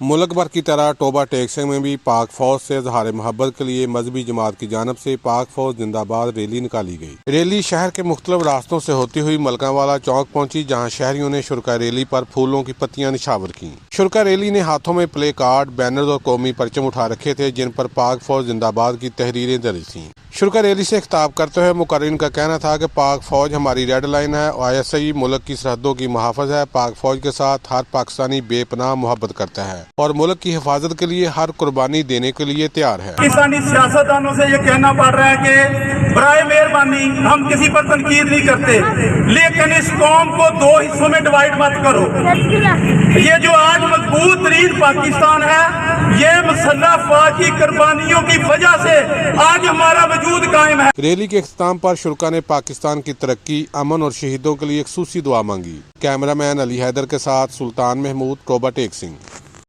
ملک بھر کی طرح ٹوبہ ٹیک سنگھ میں بھی پاک فوج سے اظہار محبت کے لیے مذہبی جماعت کی جانب سے پاک فوج زندہ باد ریلی نکالی گئی۔ ریلی شہر کے مختلف راستوں سے ہوتی ہوئی ملکہ والا چوک پہنچی، جہاں شہریوں نے شرکا ریلی پر پھولوں کی پتیاں نچھاور کیں۔ شرکا ریلی نے ہاتھوں میں پلے کارڈ، بینرز اور قومی پرچم اٹھا رکھے تھے، جن پر پاک فوج زندہ باد کی تحریریں درج تھیں۔ شرکا ریلی سے خطاب کرتے ہوئے مقررین کا کہنا تھا کہ پاک فوج ہماری ریڈ لائن ہے، ISI ملک کی سرحدوں کی محافظ ہے۔ پاک فوج کے ساتھ ہر پاکستانی بے پناہ محبت کرتا ہے اور ملک کی حفاظت کے لیے ہر قربانی دینے کے لیے تیار ہے۔ پاکستانی سیاستدانوں سے یہ کہنا پڑ رہا ہے کہ برائے مہربانی ہم کسی پر تنقید نہیں کرتے، لیکن اس قوم کو دو حصوں میں ڈیوائیڈ مت کرو۔ یہ جو آج مضبوط ترین پاکستان ہے، یہ مسلح افواج کی قربانیوں کی وجہ سے آج ہمارا وجود قائم ہے۔ ریلی کے اختتام پر شرکا نے پاکستان کی ترقی، امن اور شہیدوں کے لیے خصوصی دعا مانگی۔ کیمرہ مین علی حیدر کے ساتھ سلطان محمود، ٹوبہ ٹیک سنگھ۔